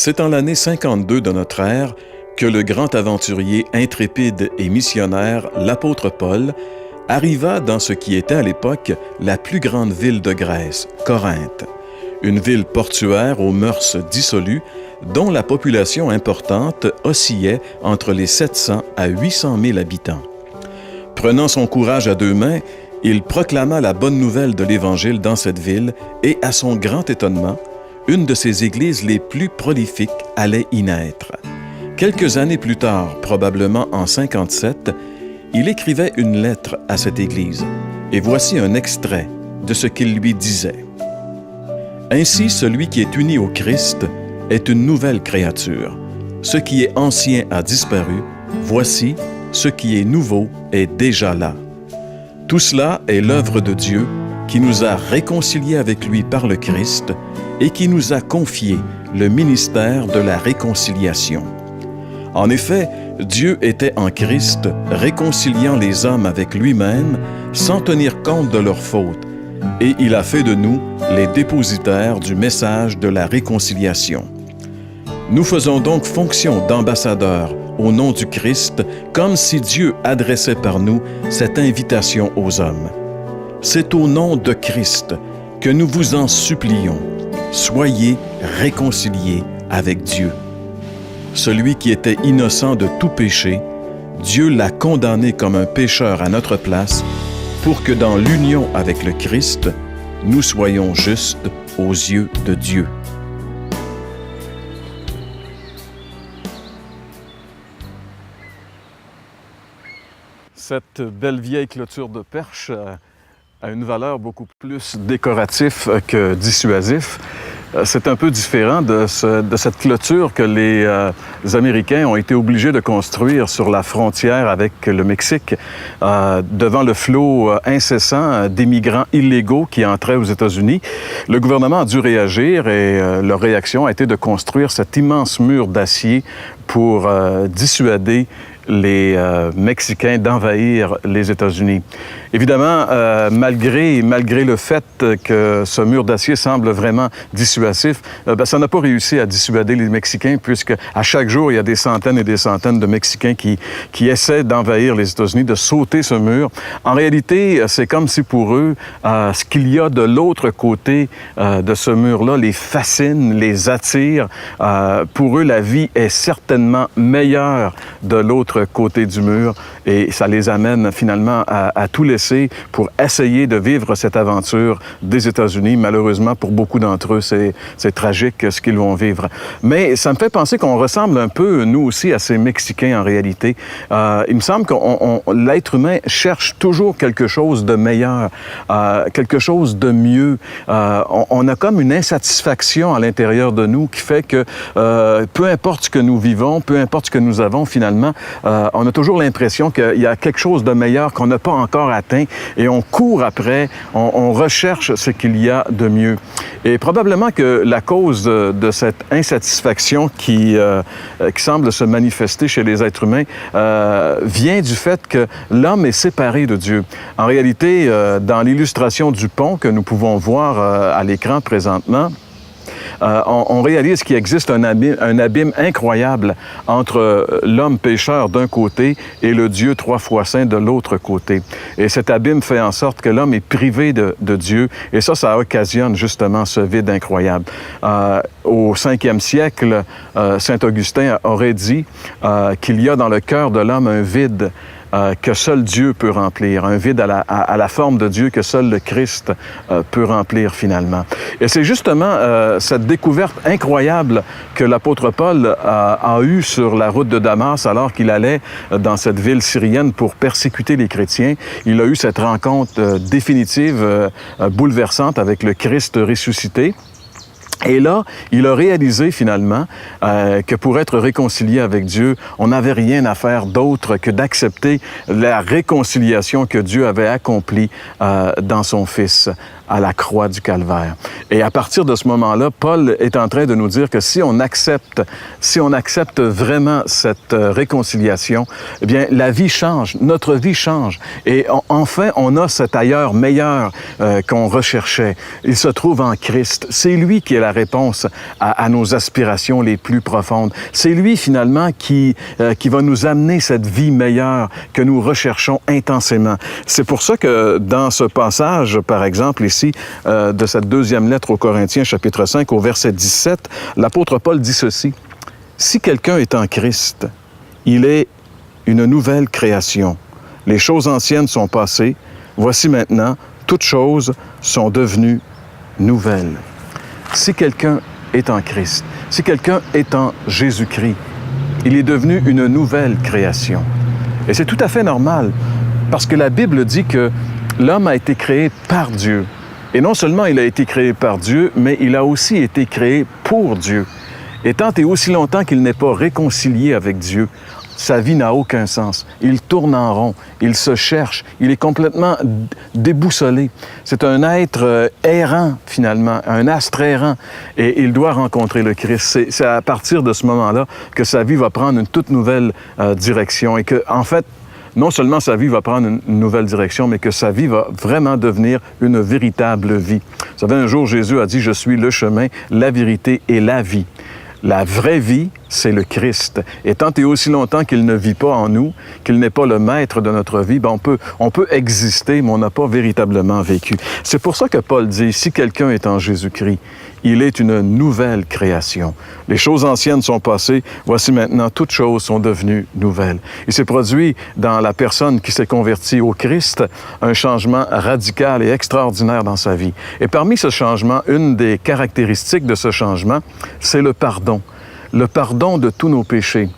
C'est en l'année 52 de notre ère que le grand aventurier intrépide et missionnaire, l'apôtre Paul, arriva dans ce qui était à l'époque la plus grande ville de Grèce, Corinthe, une ville portuaire aux mœurs dissolues, dont la population importante oscillait entre les 700 à 800 000 habitants. Prenant son courage à deux mains, il proclama la bonne nouvelle de l'Évangile dans cette ville et, à son grand étonnement, une de ses églises les plus prolifiques allait y naître. Quelques années plus tard, probablement en 57, il écrivait une lettre à cette église. Et voici un extrait de ce qu'il lui disait. « Ainsi, celui qui est uni au Christ est une nouvelle créature. Ce qui est ancien a disparu. Voici, ce qui est nouveau est déjà là. Tout cela est l'œuvre de Dieu qui nous a réconciliés avec lui par le Christ et qui nous a confié le ministère de la réconciliation. En effet, Dieu était en Christ, réconciliant les hommes avec lui-même sans tenir compte de leurs fautes, et il a fait de nous les dépositaires du message de la réconciliation. Nous faisons donc fonction d'ambassadeurs au nom du Christ, comme si Dieu adressait par nous cette invitation aux hommes. C'est au nom de Christ que nous vous en supplions. Soyez réconciliés avec Dieu. Celui qui était innocent de tout péché, Dieu l'a condamné comme un pécheur à notre place pour que dans l'union avec le Christ, nous soyons justes aux yeux de Dieu. » Cette belle vieille clôture de perche a une valeur beaucoup plus décorative que dissuasif. C'est un peu différent de cette clôture que les Américains ont été obligés de construire sur la frontière avec le Mexique, devant le flot incessant d'immigrants illégaux qui entraient aux États-Unis. Le gouvernement a dû réagir et leur réaction a été de construire cet immense mur d'acier pour dissuader les Mexicains d'envahir les États-Unis. Évidemment, malgré le fait que ce mur d'acier semble vraiment dissuasif, ça n'a pas réussi à dissuader les Mexicains puisque à chaque jour, il y a des centaines et des centaines de Mexicains qui essaient d'envahir les États-Unis, de sauter ce mur. En réalité, c'est comme si pour eux, ce qu'il y a de l'autre côté de ce mur-là les fascine, les attire. Pour eux, la vie est certainement meilleure de l'autre côté du mur et ça les amène finalement à tout laisser pour essayer de vivre cette aventure des États-Unis. Malheureusement, pour beaucoup d'entre eux, c'est tragique ce qu'ils vont vivre. Mais ça me fait penser qu'on ressemble un peu, nous aussi, à ces Mexicains en réalité. Il me semble que l'être humain cherche toujours quelque chose de meilleur, quelque chose de mieux. On a comme une insatisfaction à l'intérieur de nous qui fait que peu importe ce que nous vivons, peu importe ce que nous avons finalement, on a toujours l'impression qu'il y a quelque chose de meilleur qu'on n'a pas encore atteint et on court après, on recherche ce qu'il y a de mieux. Et probablement que la cause de cette insatisfaction qui semble se manifester chez les êtres humains vient du fait que l'homme est séparé de Dieu. En réalité, dans l'illustration du pont que nous pouvons voir à l'écran présentement, on réalise qu'il existe un abîme incroyable entre l'homme pécheur d'un côté et le Dieu trois fois saint de l'autre côté. Et cet abîme fait en sorte que l'homme est privé de Dieu et ça occasionne justement ce vide incroyable. Au 5e siècle, saint Augustin aurait dit qu'il y a dans le cœur de l'homme un vide que seul Dieu peut remplir, un vide à la forme de Dieu que seul le Christ peut remplir finalement. Et c'est justement cette découverte incroyable que l'apôtre Paul a eue sur la route de Damas alors qu'il allait dans cette ville syrienne pour persécuter les chrétiens. Il a eu cette rencontre définitive, bouleversante avec le Christ ressuscité. Et là, il a réalisé finalement que pour être réconcilié avec Dieu, on n'avait rien à faire d'autre que d'accepter la réconciliation que Dieu avait accomplie dans son Fils. à la croix du Calvaire. Et à partir de ce moment-là, Paul est en train de nous dire que si on accepte vraiment cette réconciliation, eh bien, la vie change, notre vie change. Et enfin, on a cet ailleurs meilleur qu'on recherchait. Il se trouve en Christ. C'est lui qui est la réponse à nos aspirations les plus profondes. C'est lui, finalement, qui va nous amener cette vie meilleure que nous recherchons intensément. C'est pour ça que dans ce passage, par exemple, ici, de cette deuxième lettre aux Corinthiens, chapitre 5, au verset 17, l'apôtre Paul dit ceci: « Si quelqu'un est en Christ, il est une nouvelle création. Les choses anciennes sont passées. Voici maintenant, toutes choses sont devenues nouvelles. » Si quelqu'un est en Christ, si quelqu'un est en Jésus-Christ, il est devenu une nouvelle création. Et c'est tout à fait normal, parce que la Bible dit que l'homme a été créé par Dieu. Et non seulement il a été créé par Dieu, mais il a aussi été créé pour Dieu. Et tant et aussi longtemps qu'il n'est pas réconcilié avec Dieu, sa vie n'a aucun sens. Il tourne en rond, il se cherche, il est complètement déboussolé. C'est un être errant, finalement, un astre errant, et il doit rencontrer le Christ. C'est à partir de ce moment-là que sa vie va prendre une toute nouvelle direction, et que, en fait, non seulement sa vie va prendre une nouvelle direction, mais que sa vie va vraiment devenir une véritable vie. Vous savez, un jour, Jésus a dit « Je suis le chemin, la vérité et la vie ». La vraie vie, c'est le Christ. Et tant et aussi longtemps qu'il ne vit pas en nous, qu'il n'est pas le maître de notre vie, ben on peut exister, mais on n'a pas véritablement vécu. C'est pour ça que Paul dit, si quelqu'un est en Jésus-Christ, il est une nouvelle création. Les choses anciennes sont passées, voici maintenant, toutes choses sont devenues nouvelles. Il s'est produit dans la personne qui s'est convertie au Christ un changement radical et extraordinaire dans sa vie. Et parmi ce changement, une des caractéristiques de ce changement, c'est le pardon. Le pardon de tous nos péchés.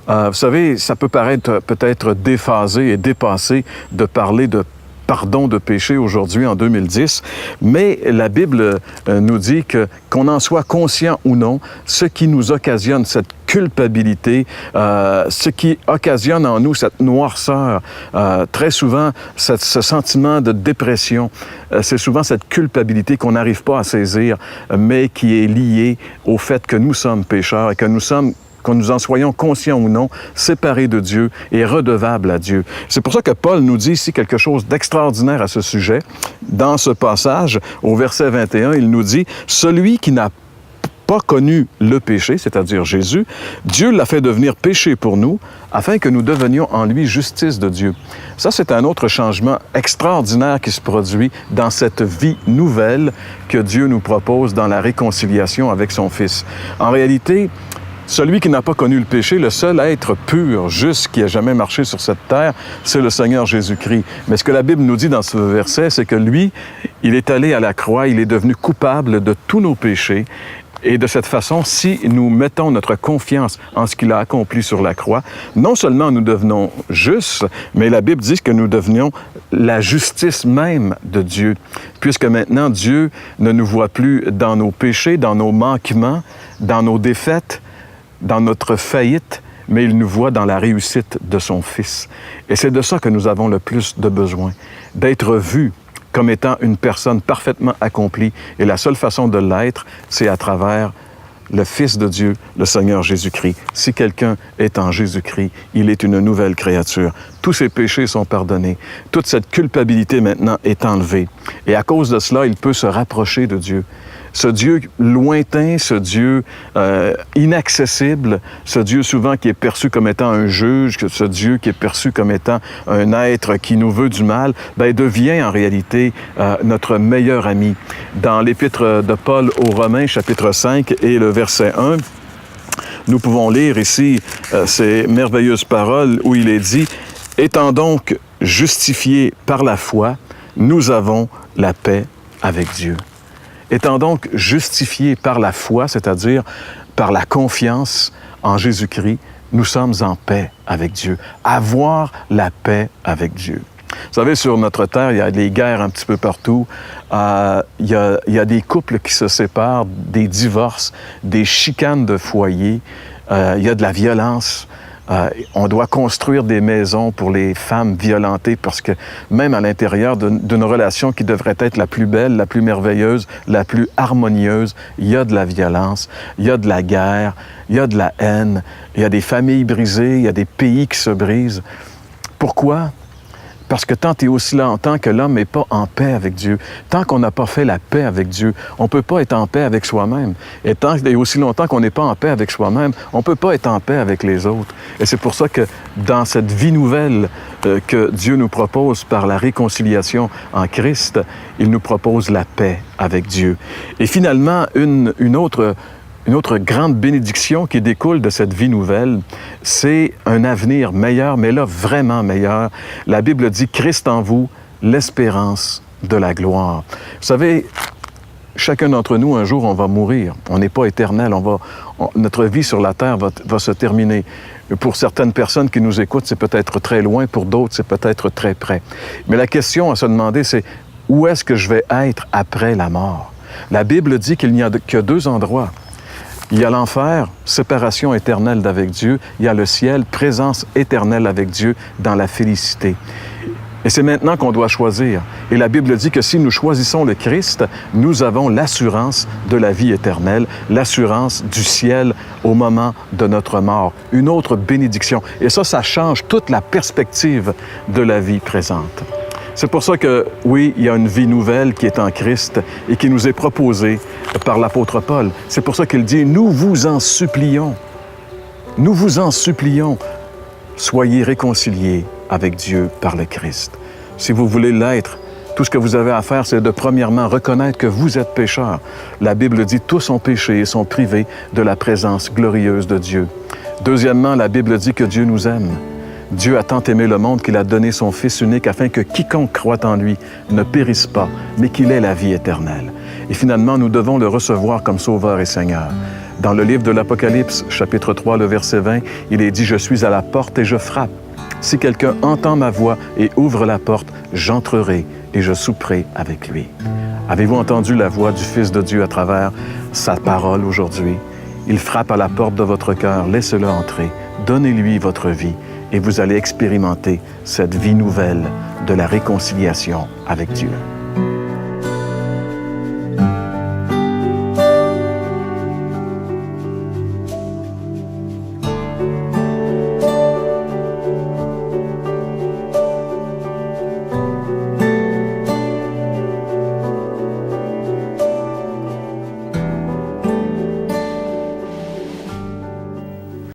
Vous savez, ça peut paraître peut-être déphasé et dépassé de parler de pardon de péché aujourd'hui en 2010, mais la Bible nous dit qu'on en soit conscient ou non, ce qui nous occasionne cette culpabilité, ce qui occasionne en nous cette noirceur, très souvent ce sentiment de dépression, c'est souvent cette culpabilité qu'on n'arrive pas à saisir, mais qui est liée au fait que nous sommes pécheurs et que nous en soyons conscients ou non, séparés de Dieu et redevables à Dieu. C'est pour ça que Paul nous dit ici quelque chose d'extraordinaire à ce sujet. Dans ce passage, au verset 21, il nous dit « Celui qui n'a pas connu le péché, c'est-à-dire Jésus, Dieu l'a fait devenir péché pour nous, afin que nous devenions en lui justice de Dieu. » Ça, c'est un autre changement extraordinaire qui se produit dans cette vie nouvelle que Dieu nous propose dans la réconciliation avec son Fils. En réalité, celui qui n'a pas connu le péché, le seul être pur, juste, qui a jamais marché sur cette terre, c'est le Seigneur Jésus-Christ. Mais ce que la Bible nous dit dans ce verset, c'est que lui, il est allé à la croix, il est devenu coupable de tous nos péchés. Et de cette façon, si nous mettons notre confiance en ce qu'il a accompli sur la croix, non seulement nous devenons justes, mais la Bible dit que nous devenions la justice même de Dieu. Puisque maintenant, Dieu ne nous voit plus dans nos péchés, dans nos manquements, dans nos défaites, dans notre faillite, mais il nous voit dans la réussite de son Fils. Et c'est de ça que nous avons le plus de besoin, d'être vus comme étant une personne parfaitement accomplie. Et la seule façon de l'être, c'est à travers le Fils de Dieu, le Seigneur Jésus-Christ. Si quelqu'un est en Jésus-Christ, il est une nouvelle créature. Tous ses péchés sont pardonnés. Toute cette culpabilité maintenant est enlevée. Et à cause de cela, il peut se rapprocher de Dieu. Ce Dieu lointain, ce Dieu inaccessible, ce Dieu souvent qui est perçu comme étant un juge, ce Dieu qui est perçu comme étant un être qui nous veut du mal, devient en réalité notre meilleur ami. Dans l'Épître de Paul aux Romains, chapitre 5 et le verset 1, nous pouvons lire ici ces merveilleuses paroles où il est dit « Étant donc justifiés par la foi, nous avons la paix avec Dieu. » Étant donc justifiés par la foi, c'est-à-dire par la confiance en Jésus-Christ, nous sommes en paix avec Dieu. Avoir la paix avec Dieu. Vous savez, sur notre terre, il y a des guerres un petit peu partout. Il y a des couples qui se séparent, des divorces, des chicanes de foyer. Il y a de la violence. On doit construire des maisons pour les femmes violentées parce que même à l'intérieur d'une relation qui devrait être la plus belle, la plus merveilleuse, la plus harmonieuse, il y a de la violence, il y a de la guerre, il y a de la haine, il y a des familles brisées, il y a des pays qui se brisent. Pourquoi? Parce que tant et aussi longtemps que l'homme n'est pas en paix avec Dieu, tant qu'on n'a pas fait la paix avec Dieu, on ne peut pas être en paix avec soi-même. Et tant et aussi longtemps qu'on n'est pas en paix avec soi-même, on ne peut pas être en paix avec les autres. Et c'est pour ça que dans cette vie nouvelle que Dieu nous propose par la réconciliation en Christ, il nous propose la paix avec Dieu. Et finalement, une autre grande bénédiction qui découle de cette vie nouvelle, c'est un avenir meilleur, mais là, vraiment meilleur. La Bible dit « Christ en vous, l'espérance de la gloire ». Vous savez, chacun d'entre nous, un jour, on va mourir. On n'est pas éternel. Notre vie sur la terre va se terminer. Pour certaines personnes qui nous écoutent, c'est peut-être très loin. Pour d'autres, c'est peut-être très près. Mais la question à se demander, c'est où est-ce que je vais être après la mort? La Bible dit qu'il n'y a que deux endroits. Il y a l'enfer, séparation éternelle d'avec Dieu. Il y a le ciel, présence éternelle avec Dieu dans la félicité. Et c'est maintenant qu'on doit choisir. Et la Bible dit que si nous choisissons le Christ, nous avons l'assurance de la vie éternelle, l'assurance du ciel au moment de notre mort. Une autre bénédiction. Et ça change toute la perspective de la vie présente. C'est pour ça que, oui, il y a une vie nouvelle qui est en Christ et qui nous est proposée par l'apôtre Paul. C'est pour ça qu'il dit « Nous vous en supplions, soyez réconciliés avec Dieu par le Christ. » Si vous voulez l'être, tout ce que vous avez à faire, c'est de premièrement reconnaître que vous êtes pécheurs. La Bible dit « Tous ont péché et sont privés de la présence glorieuse de Dieu. » Deuxièmement, la Bible dit que Dieu nous aime. Dieu a tant aimé le monde qu'il a donné son Fils unique afin que quiconque croit en lui ne périsse pas, mais qu'il ait la vie éternelle. Et finalement, nous devons le recevoir comme Sauveur et Seigneur. Dans le livre de l'Apocalypse, chapitre 3, le verset 20, il est dit « Je suis à la porte et je frappe. Si quelqu'un entend ma voix et ouvre la porte, j'entrerai et je souperai avec lui. » Avez-vous entendu la voix du Fils de Dieu à travers sa parole aujourd'hui? Il frappe à la porte de votre cœur, laissez-le entrer, donnez-lui votre vie. Et vous allez expérimenter cette vie nouvelle de la réconciliation avec Dieu.